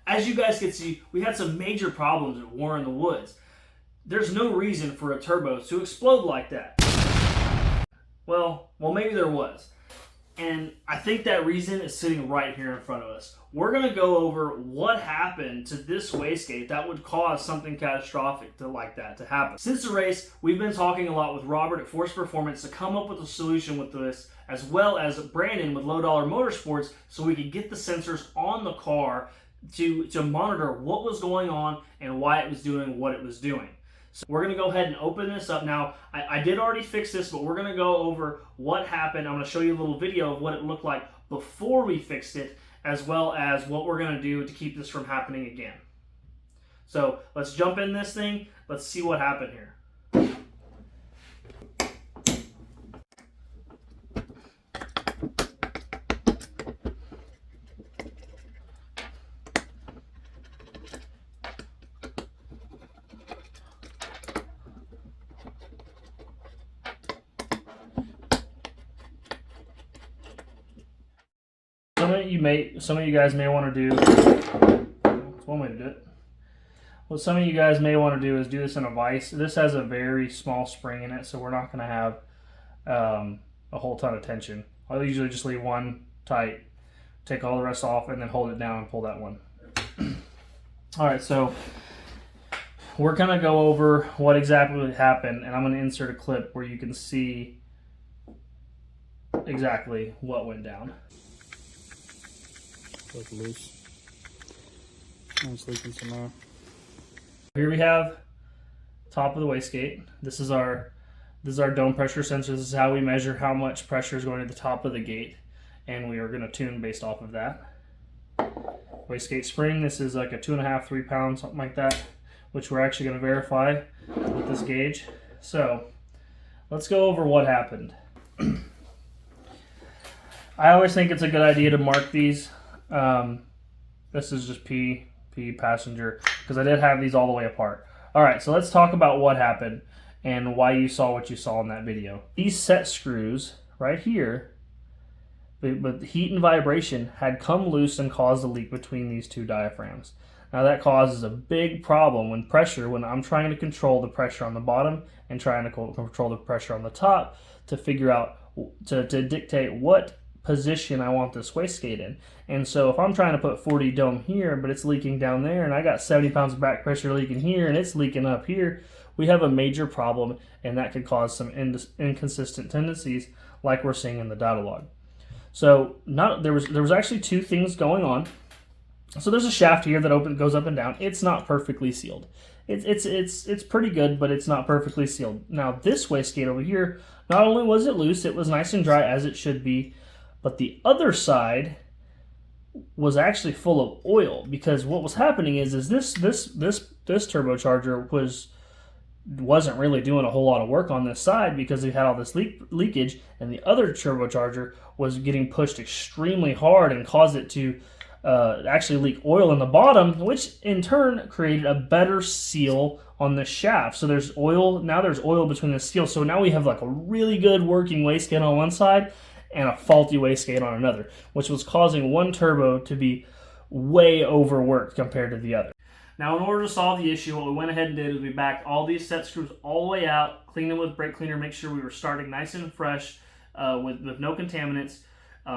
As you guys can see, we had some major problems at War in the Woods. There's no reason for a turbo to explode like that. Well, maybe there was. And I think that reason is sitting right here in front of us. We're going to go over what happened to this wastegate that would cause something catastrophic like that to happen. Since the race, we've been talking a lot with Robert at Force Performance to come up with a solution with this, as well as Brandon with Low Dollar Motorsports, so we could get the sensors on the car to monitor what was going on and why it was doing what it was doing. So we're going to go ahead and open this up. Now, I did already fix this, but we're going to go over what happened. I'm going to show you a little video of what it looked like before we fixed it, as well as what we're going to do to keep this from happening again. So let's jump in this thing. Let's see what happened here. Some of you guys may want to do, that's one way to do it. What some of you guys may want to do is do this in a vise. This has a very small spring in it, so we're not going to have a whole ton of tension. I'll usually just leave one tight, take all the rest off, and then hold it down and pull that one. All right, so we're going to go over what exactly happened, and I'm going to insert a clip where you can see exactly what went down. Look loose. It's leaking some more. Here we have top of the wastegate. This is our dome pressure sensor. This is how we measure how much pressure is going to the top of the gate, and we are going to tune based off of that. Wastegate spring. This is like a 2.5, 3 pounds, something like that, which we're actually going to verify with this gauge. So let's go over what happened. I always think it's a good idea to mark these. This is just P passenger, because I did have these all the way apart. All right, so let's talk about what happened and why you saw what you saw in that video. These set screws right here, but heat and vibration had come loose and caused a leak between these two diaphragms. Now that causes a big problem when I'm trying to control the pressure on the bottom and trying to control the pressure on the top to figure out, to dictate what position I want this wastegate in. And so if I'm trying to put 40 dome here, but it's leaking down there, and I got 70 pounds of back pressure leaking here, and it's leaking up here, we have a major problem, and that could cause some inconsistent tendencies like we're seeing in the data log. So there was actually two things going on. So there's a shaft here that goes up and down. It's not perfectly sealed. It's pretty good, but it's not perfectly sealed. Now this wastegate over here, not only was it loose, it was nice and dry as it should be, but the other side was actually full of oil, because what was happening is this turbocharger wasn't really doing a whole lot of work on this side because we had all this leakage, and the other turbocharger was getting pushed extremely hard and caused it to actually leak oil in the bottom, which in turn created a better seal on the shaft. So there's oil between the seal. So now we have like a really good working wastegate on one side and a faulty wastegate on another, which was causing one turbo to be way overworked compared to the other. Now, in order to solve the issue, what we went ahead and did is we backed all these set screws all the way out, cleaned them with brake cleaner, make sure we were starting nice and fresh with no contaminants.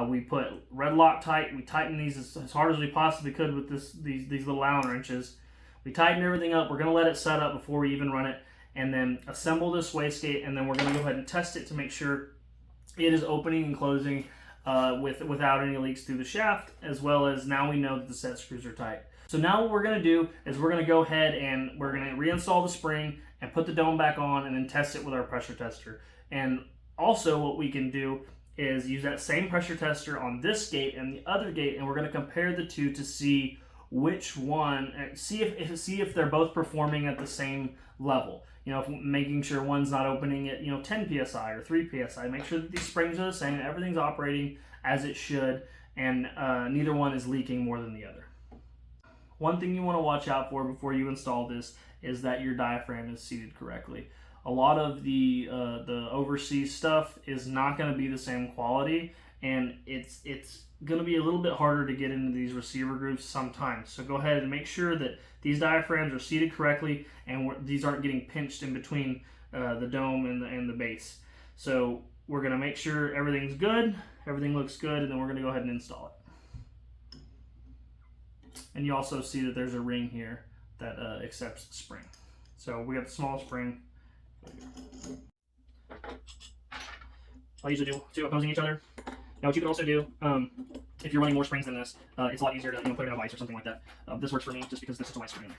We put red Loctite. We tightened these as hard as we possibly could with these little Allen wrenches. We tightened everything up. We're going to let it set up before we even run it, and then assemble this wastegate, and then we're going to go ahead and test it to make sure it is opening and closing without any leaks through the shaft, as well as now we know that the set screws are tight. So now what we're going to do is we're going to go ahead and we're going to reinstall the spring and put the dome back on and then test it with our pressure tester. And also what we can do is use that same pressure tester on this gate and the other gate, and we're going to compare the two to see which one, see if they're both performing at the same level. You know, making sure one's not opening at 10 psi or 3 psi. Make sure that these springs are the same, everything's operating as it should, and neither one is leaking more than the other. One thing you want to watch out for before you install this is that your diaphragm is seated correctly. A lot of the overseas stuff is not going to be the same quality, and it's going to be a little bit harder to get into these receiver grooves sometimes. So go ahead and make sure that these diaphragms are seated correctly and these aren't getting pinched in between the dome and the base. So we're going to make sure everything's good, everything looks good, and then we're going to go ahead and install it. And you also see that there's a ring here that accepts the spring. So we got the small spring. I'll usually do two opposing each other. Now what you can also do, if you're running more springs than this, it's a lot easier to put it in a vise or something like that. This works for me just because this is a light spring.